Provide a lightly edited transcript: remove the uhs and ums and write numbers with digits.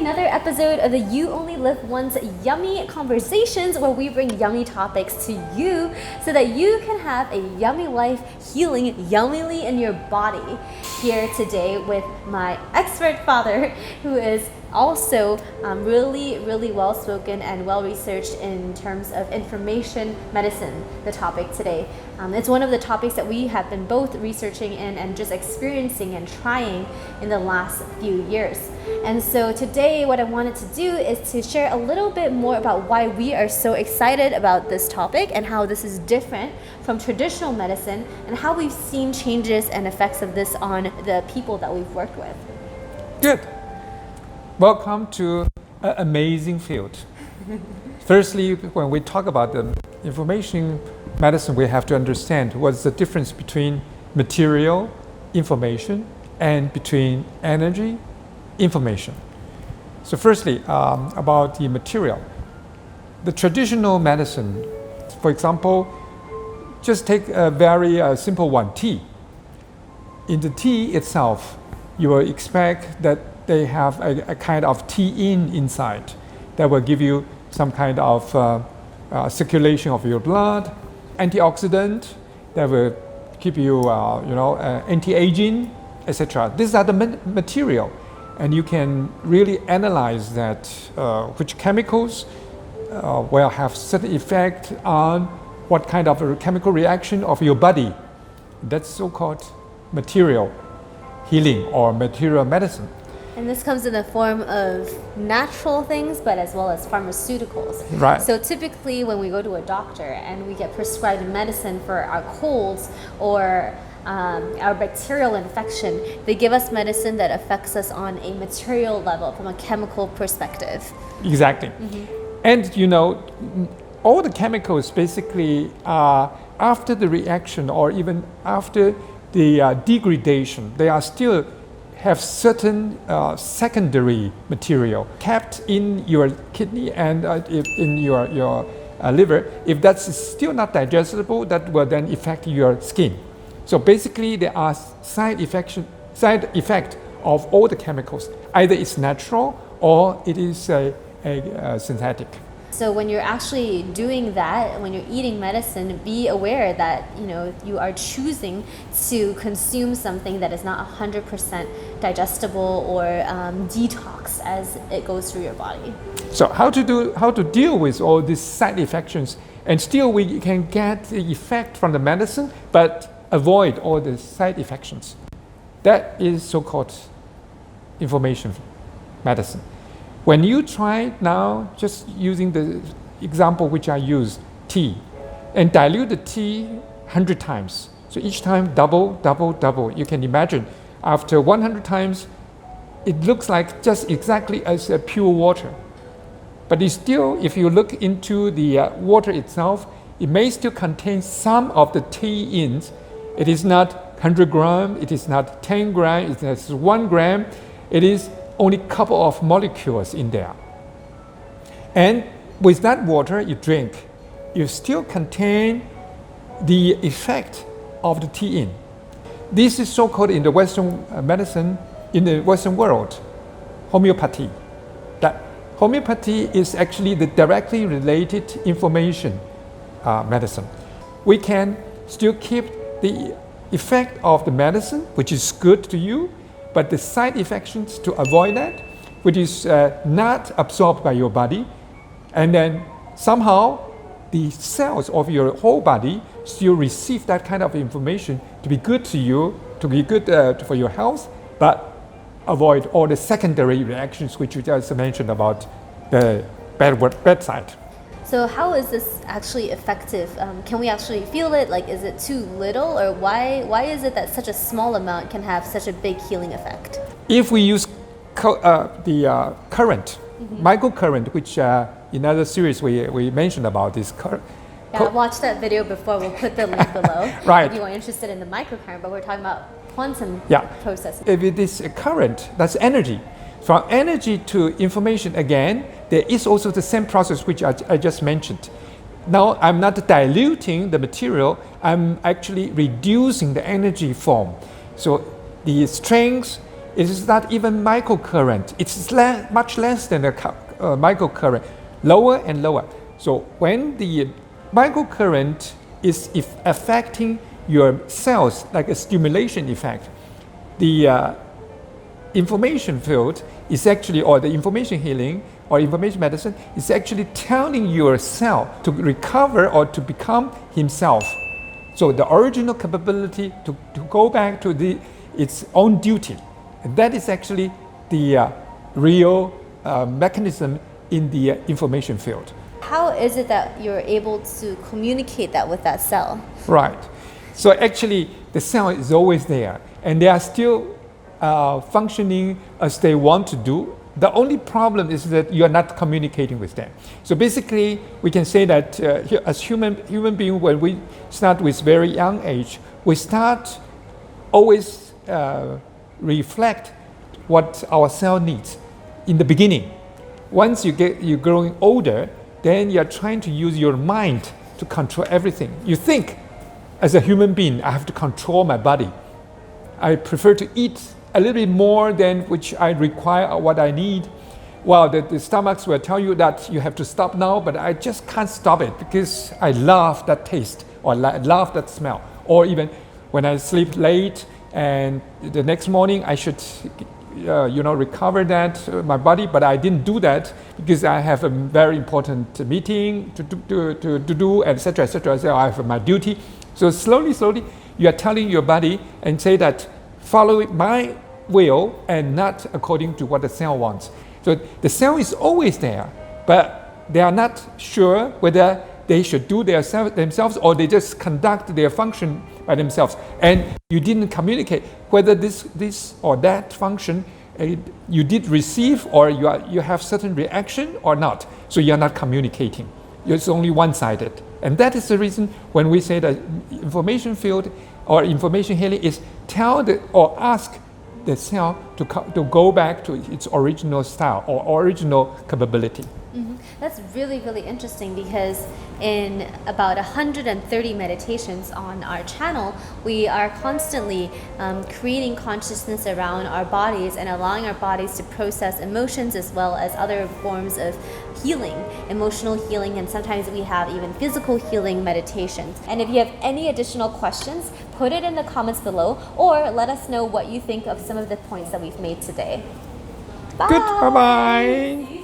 another episode of the You Only Live Once Yummy Conversations, where we bring yummy topics to you so that you can have a yummy life healing yummily in your body. Here today with my expert father, who is also really well spoken and well researched in terms of information medicine, the topic today. It's one of the topics that we have been both researching in and just experiencing and trying in the last few years. And so today what I wanted to do is to share a little bit more about why we are so excited about this topic and how this is different from traditional medicine and how we've seen changes and effects of this on the people that we've worked with. Good. Welcome to an amazing field. Firstly, when we talk about the information medicine, we have to understand what's the difference between material, information, and between energy, information. So firstly, about the material. The traditional medicine, for example, just take a very simple one, tea. In the tea itself, you will expect that they have a kind of tea inside that will give you some kind of circulation of your blood, antioxidant that will keep you, anti-aging, etc. These are the material, and you can really analyze that which chemicals will have certain effect on what kind of a chemical reaction of your body. That's so-called material healing or material medicine. And this comes in the form of natural things, but as well as pharmaceuticals. Right. So typically when we go to a doctor and we get prescribed medicine for our colds or our bacterial infection, they give us medicine that affects us on a material level from a chemical perspective. Exactly. Mm-hmm. And all the chemicals basically after the reaction or even after the degradation, they are still have certain secondary material kept in your kidney and in your liver. If that's still not digestible, that will then affect your skin. So basically, there are side effect of all the chemicals. Either it's natural or it is a synthetic. So when you're actually doing that, when you're eating medicine, be aware that you are choosing to consume something that is not 100% digestible or detox as it goes through your body. So how to deal with all these side effects, and still we can get the effect from the medicine, but avoid all the side effects. That is so-called information medicine. When you try now, just using the example which I use, tea, and dilute the tea 100 times. So each time double. You can imagine after 100 times, it looks like just exactly as a pure water. But it's still, if you look into the water itself, it may still contain some of the tea-ins. It is not 100 grams, it is not 10 grams, it is 1 gram. It is only a couple of molecules in there. And with that water you drink, you still contain the effect of the tea-in. This is so-called in the Western medicine, in the Western world, homeopathy. That homeopathy is actually the directly related information medicine. We can still keep the effect of the medicine, which is good to you, but the side effects to avoid that, which is not absorbed by your body, and then somehow the cells of your whole body still receive that kind of information to be good to you, to be good for your health, but avoid all the secondary reactions which you just mentioned about the bad side. So how is this actually effective? Can we actually feel it? Like, is it too little, or why is it that such a small amount can have such a big healing effect? If we use the current, microcurrent, which in other series we mentioned about this current. Watch that video before. We'll put the link below. Right. If you are interested in the microcurrent, but we're talking about quantum processing. If it is a current, that's energy. From energy to information again, there is also the same process which I just mentioned. Now I'm not diluting the material, I'm actually reducing the energy form. So the strength It is not even microcurrent. It's much less than a microcurrent, lower and lower. So when the microcurrent is affecting your cells like a stimulation effect, the information field is actually, or the information healing or information medicine is actually telling your cell to recover or to become himself. So the original capability to go back to its own duty. And that is actually the real mechanism in the information field. How is it that you're able to communicate that with that cell? Right. So actually, the cell is always there, and they are still functioning as they want to do. The only problem is that you are not communicating with them. So basically, we can say that as human being, when we start with very young age, we start always reflect what our cell needs in the beginning. Once you're growing older, then you're trying to use your mind to control everything. You think, as a human being, I have to control my body. I prefer to eat a little bit more than which I require or what I need. Well, the stomachs will tell you that you have to stop now, but I just can't stop it because I love that taste or love that smell. Or even when I sleep late and the next morning I should recover that my body, but I didn't do that because I have a very important meeting to do, etc., etc. So I have my duty. So slowly, you are telling your body and say that follow my will and not according to what the cell wants. So the cell is always there, but they are not sure whether they should do themselves or they just conduct their function by themselves. And you didn't communicate whether this or that function you did receive or you have certain reaction or not. So you are not communicating. It's only one-sided. And that is the reason when we say that information field or information healing is or ask the cell to go back to its original style or original capability. Mm-hmm. That's really, really interesting because in about 130 meditations on our channel, we are constantly creating consciousness around our bodies and allowing our bodies to process emotions as well as other forms of healing, emotional healing, and sometimes we have even physical healing meditations. And if you have any additional questions, put it in the comments below or let us know what you think of some of the points that we've made today. Bye! Good, bye-bye!